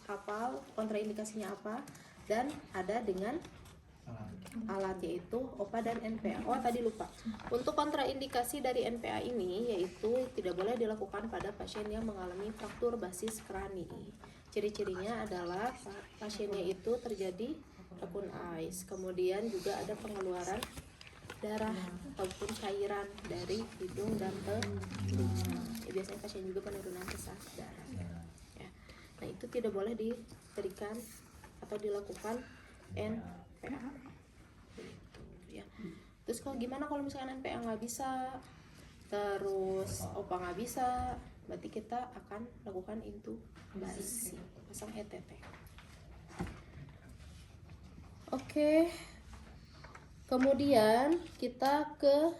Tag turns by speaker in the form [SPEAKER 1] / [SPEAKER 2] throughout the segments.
[SPEAKER 1] hafal kontraindikasinya apa, dan ada dengan alat yaitu OPA dan NPA. Oh tadi lupa, untuk kontraindikasi dari NPA ini yaitu tidak boleh dilakukan pada pasien yang mengalami fraktur basis krani. Ciri-cirinya adalah pasiennya itu terjadi rakun ais, kemudian juga ada pengeluaran darah ataupun cairan dari hidung dan telinga. Biasanya pasien juga penurunan kesadaran. Ya. Nah itu tidak boleh diberikan atau dilakukan NPA. Ya. Terus kalau gimana kalau misalkan NPA nggak bisa, terus OPA nggak bisa, berarti kita akan lakukan intubasi, pasang ETT. Oke. Kemudian kita ke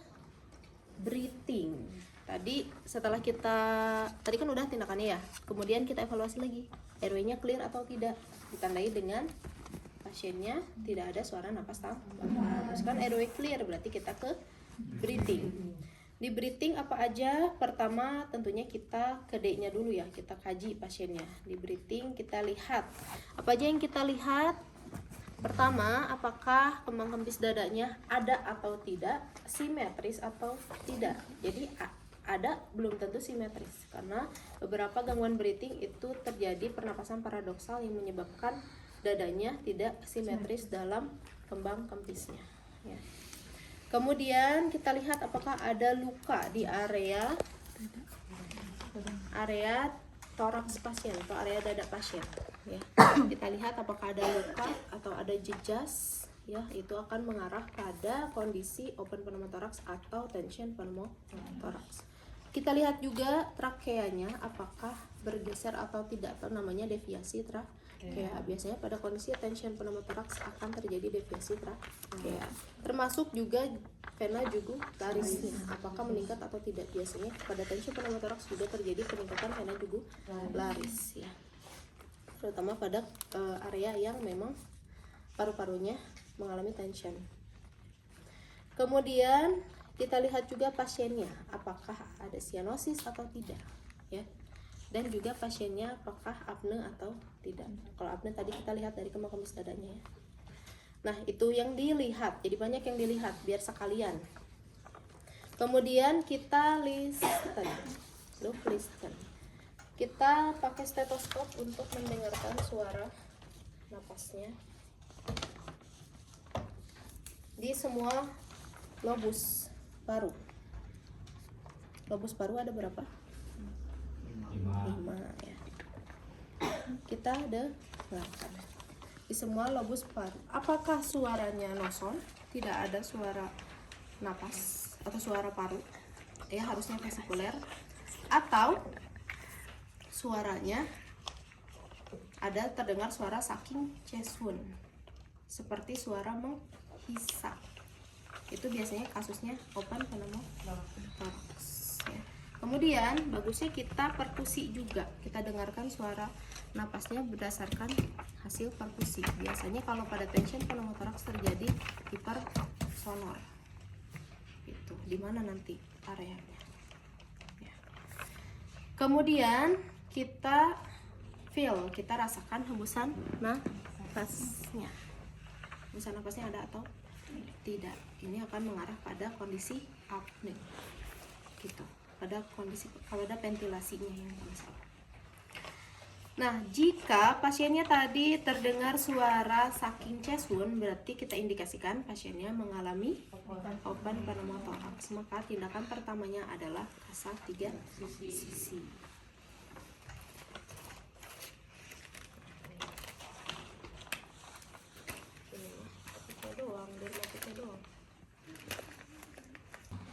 [SPEAKER 1] breathing. Tadi setelah tadi kan udah tindakannya ya. Kemudian kita evaluasi lagi. Airway-nya clear atau tidak. Ditandai dengan pasiennya tidak ada suara napas tambahan. Terus kan airway clear, berarti kita ke breathing. Di breathing apa aja? Pertama tentunya kita ke D-nya dulu ya, kita kaji pasiennya. Di breathing kita lihat apa aja yang kita lihat. Pertama, apakah kembang kempis dadanya ada atau tidak, simetris atau tidak. Jadi ada belum tentu simetris, karena beberapa gangguan breathing itu terjadi pernapasan paradoksal yang menyebabkan dadanya tidak simetris dalam kembang kempisnya ya. Kemudian kita lihat apakah ada luka di area toraks pasien atau area dada pasien ya. Kita lihat apakah ada luka atau ada jejas ya, itu akan mengarah pada kondisi open pneumotoraks atau tension pneumotoraks. Kita lihat juga trakeanya apakah bergeser atau tidak, atau namanya deviasi trakea. Biasanya pada kondisi tension pneumotoraks akan terjadi deviasi trakea. Termasuk juga vena jugularisnya apakah meningkat atau tidak. Biasanya pada tension pneumotoraks juga terjadi peningkatan vena jugularis ya. Terutama pada area yang memang paru-parunya mengalami tension. Kemudian kita lihat juga pasiennya apakah ada sianosis atau tidak ya, dan juga pasiennya apakah apne atau tidak. Kalau apne tadi kita lihat dari kembang kempis dadanya ya. Nah itu yang dilihat, jadi banyak yang dilihat biar sekalian. Kemudian kita listen. Kita pakai stetoskop untuk mendengarkan suara napasnya di semua lobus paru. Lobus paru ada berapa? 5 ya. Kita ada 8 di semua lobus paru. Apakah suaranya noson? Tidak ada suara napas atau suara paru ya, harusnya vesikuler. Atau suaranya ada terdengar suara sucking chest wound seperti suara menghisap. Itu biasanya kasusnya open pneumotoraks ya. Kemudian bagusnya kita perkusi juga, kita dengarkan suara napasnya berdasarkan hasil perkusi. Biasanya kalau pada tension pneumotoraks terjadi hipersonor. Itu di mana nanti areanya ya. Kemudian kita feel, kita rasakan hembusan nafasnya. Hembusan nafasnya ada atau tidak. Ini akan mengarah pada kondisi apne gitu, pada ventilasinya yang bermasalah. Nah jika pasiennya tadi terdengar suara sucking chest wound, berarti kita indikasikan pasiennya mengalami open pneumotoraks. Maka tindakan pertamanya adalah kasa 3 sisi.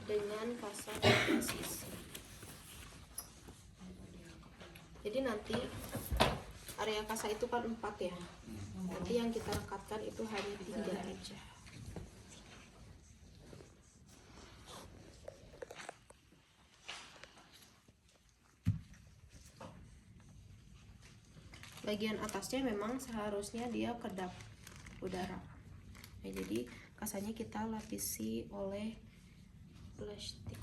[SPEAKER 1] Dengan kasa 3 sisi. Jadi nanti area kasa itu kan 4 ya. Nanti yang kita rekatkan itu hanya 3 aja. Bagian atasnya memang seharusnya dia kedap udara. Ya, jadi kasanya kita lapisi oleh plastik.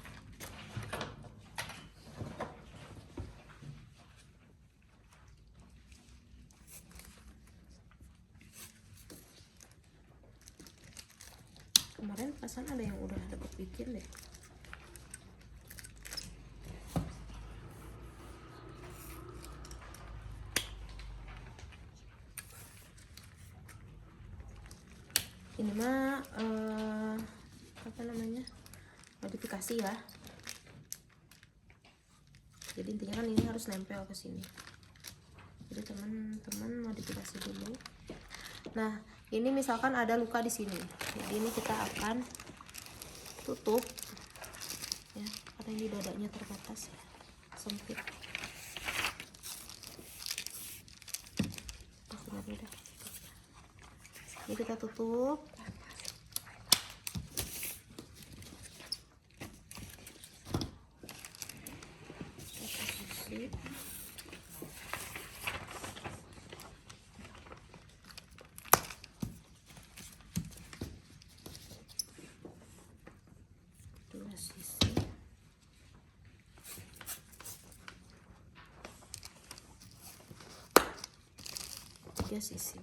[SPEAKER 1] perasaan ada yang udah dapat bikin deh. Ini mah apa namanya, modifikasi ya. Jadi intinya kan ini harus nempel ke sini. Jadi teman-teman modifikasi dulu. Nah, ini misalkan ada luka di sini. Jadi ini kita akan tutup ya, karena ini dadanya terbatas ya, sempit. Ini kita tutup. Dua sisi. Tiga sisi.